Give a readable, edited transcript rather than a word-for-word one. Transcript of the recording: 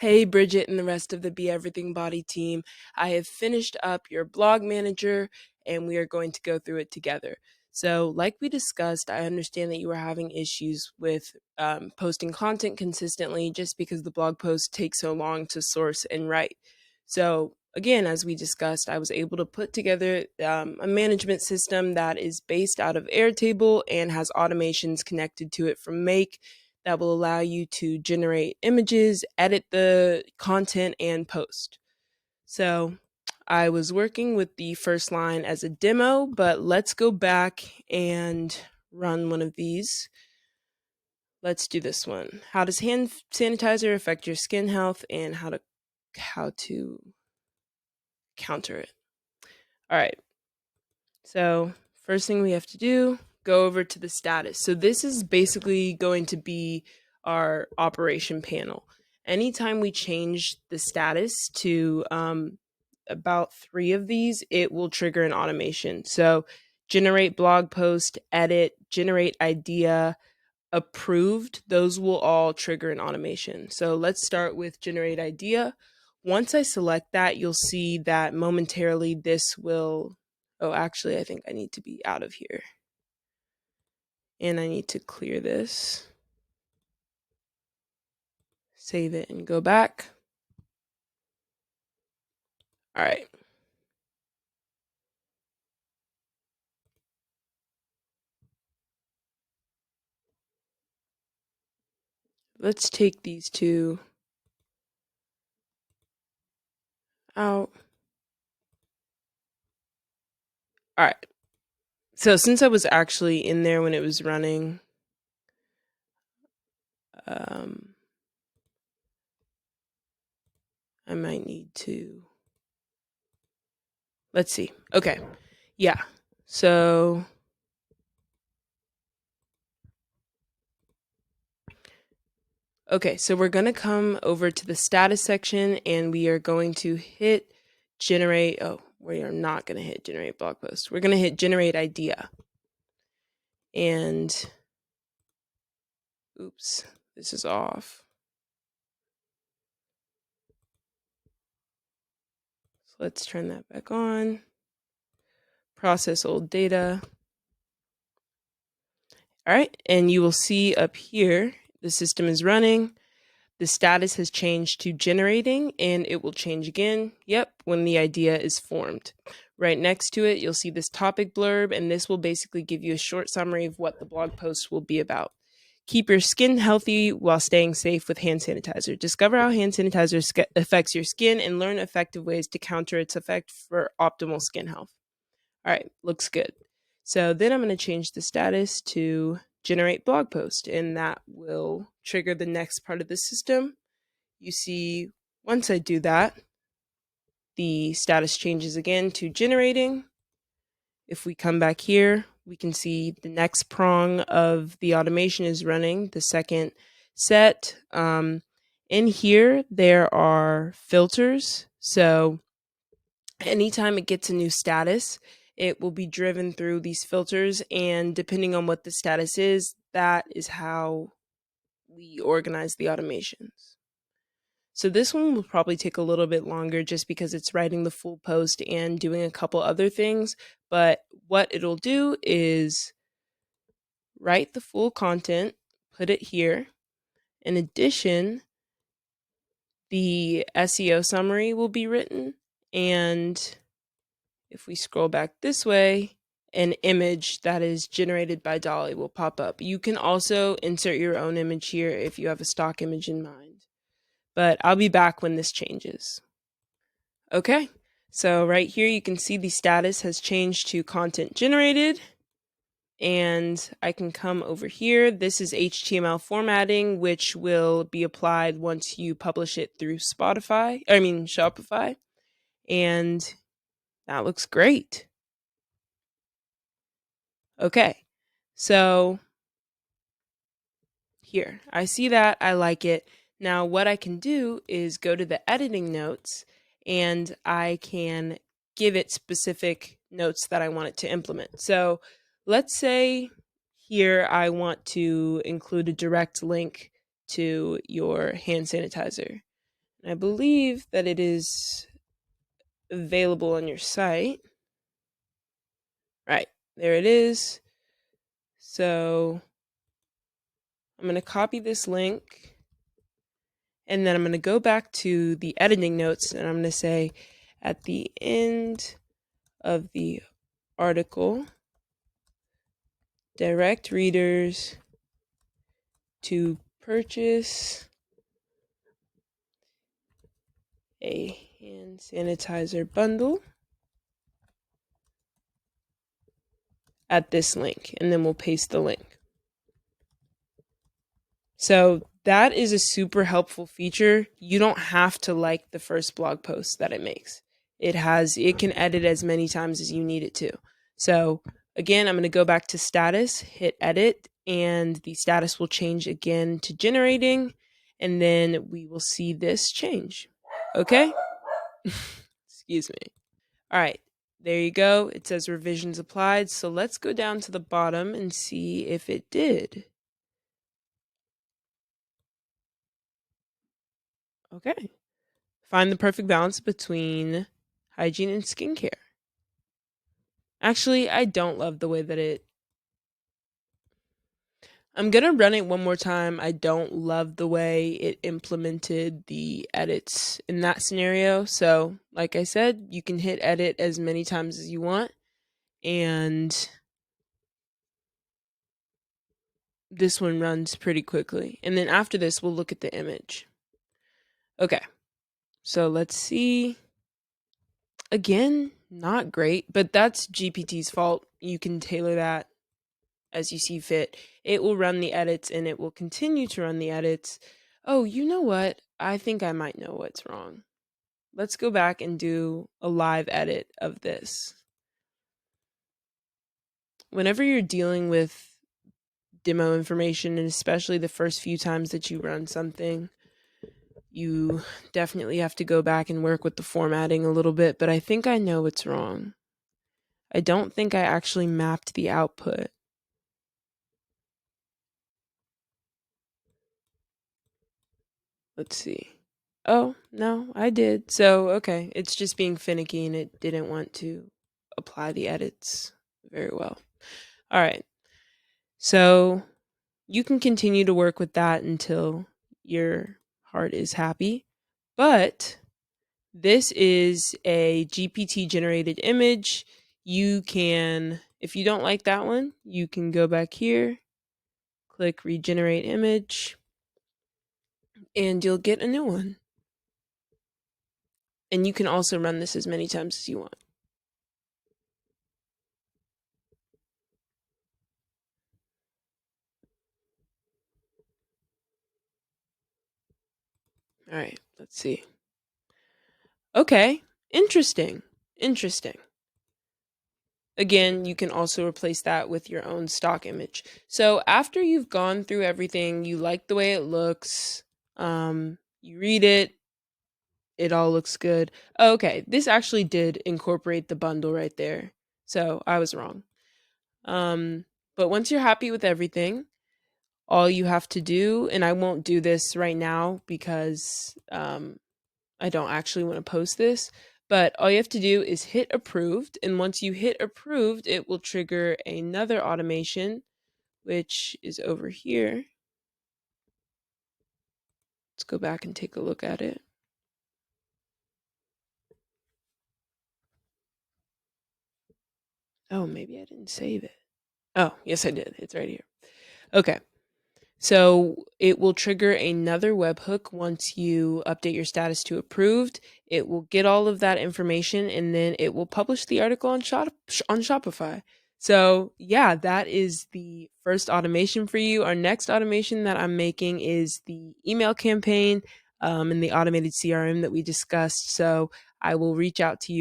Hey, Bridget and the rest of the Be Everything Body team. I have finished up your blog manager and we are going to go through it together. So, like we discussed, I understand that you were having issues with posting content consistently just because the blog posts take so long to source and write. So, again, as we discussed, I was able to put together a management system that is based out of Airtable and has automations connected to it from Make that will allow you to generate images, edit the content, and post. So I was working with the first line as a demo, but let's go back and run one of these. Let's do this one. How does hand sanitizer affect your skin health and how to counter it? All right. So first thing we have to do, go over to the status. So this is basically going to be our operation panel. Anytime we change the status to about 3 of these, it will trigger an automation. So generate blog post, edit, generate idea, approved, those will all trigger an automation. So let's start with generate idea. Once I select that, you'll see that momentarily this will, oh, actually, I think I need to be out of here. And I need to clear this. Save it and go back. All right. Let's take these two out. All right. So since I was actually in there when it was running, I might need to, let's see. Okay. Yeah. So okay, so we're going to come over to the status section and we are going to hit generate. Oh, we are not going to hit generate blog post. We're going to hit generate idea. And oops, this is off. So let's turn that back on. Process old data. All right, and you will see up here, the system is running. The status has changed to generating and it will change again. Yep, when the idea is formed. Right next to it, you'll see this topic blurb, and this will basically give you a short summary of what the blog post will be about. Keep your skin healthy while staying safe with hand sanitizer. Discover how hand sanitizer affects your skin and learn effective ways to counter its effect for optimal skin health. All right, looks good. So then I'm going to change the status to generate blog post, and that will trigger the next part of the system. You see, once I do that, the status changes again to generating. If we come back here, we can see the next prong of the automation is running, the second set. In here, there are filters. So anytime it gets a new status, it will be driven through these filters, and depending on what the status is, that is how we organize the automations. So this one will probably take a little bit longer just because it's writing the full post and doing a couple other things, but what it'll do is write the full content, put it here. In addition, the SEO summary will be written, and if we scroll back this way, an image that is generated by Dolly will pop up. You can also insert your own image here if you have a stock image in mind. But I'll be back when this changes. Okay, so right here you can see the status has changed to content generated. And I can come over here. This is HTML formatting, which will be applied once you publish it through Shopify. And that looks great. Okay, so here, I see that, I like it. Now what I can do is go to the editing notes and I can give it specific notes that I want it to implement. So let's say here I want to include a direct link to your hand sanitizer. I believe that it is available on your site. Right, there it is. So I'm going to copy this link, and then I'm going to go back to the editing notes, and I'm going to say at the end of the article, direct readers to purchase a hand sanitizer bundle at this link, and then we'll paste the link. So that is a super helpful feature. You don't have to like the first blog post that it makes. It can edit as many times as you need it to. So again, I'm going to go back to status, hit edit, and the status will change again to generating, and then we will see this change. Okay? Excuse me. All right, there you go. It says revisions applied. So let's go down to the bottom and see if it did. Okay. Find the perfect balance between hygiene and skincare. Actually, I don't love the way that I'm going to run it one more time. I don't love the way it implemented the edits in that scenario. So, like I said, you can hit edit as many times as you want. And this one runs pretty quickly. And then after this, we'll look at the image. Okay. So let's see. Again, not great, but that's GPT's fault. You can tailor that as you see fit. It will run the edits, and it will continue to run the edits. Oh, you know what? I think I might know what's wrong. Let's go back and do a live edit of this. Whenever you're dealing with demo information, and especially the first few times that you run something, you definitely have to go back and work with the formatting a little bit, but I think I know what's wrong. I don't think I actually mapped the output. Let's see. Oh, no, I did. So, okay, it's just being finicky, and it didn't want to apply the edits very well. All right. So, you can continue to work with that until your heart is happy. But this is a GPT generated image. You can, if you don't like that one, you can go back here, click regenerate image, and you'll get a new one. And you can also run this as many times as you want. All right, let's see. Okay, interesting. Interesting. Again, you can also replace that with your own stock image. So after you've gone through everything, you like the way it looks, you read it, it all looks good. Oh, okay, this actually did incorporate the bundle right there. So I was wrong. But once you're happy with everything, all you have to do, and I won't do this right now because I don't actually want to post this, but all you have to do is hit approved. And once you hit approved, it will trigger another automation, which is over here. Let's go back and take a look at it. Oh, maybe I didn't save it. Oh, yes, I did. It's right here. Okay. So it will trigger another webhook once you update your status to approved. It will get all of that information, and then it will publish the article on Shopify. So yeah, that is the first automation for you. Our next automation that I'm making is the email campaign and the automated CRM that we discussed. So I will reach out to you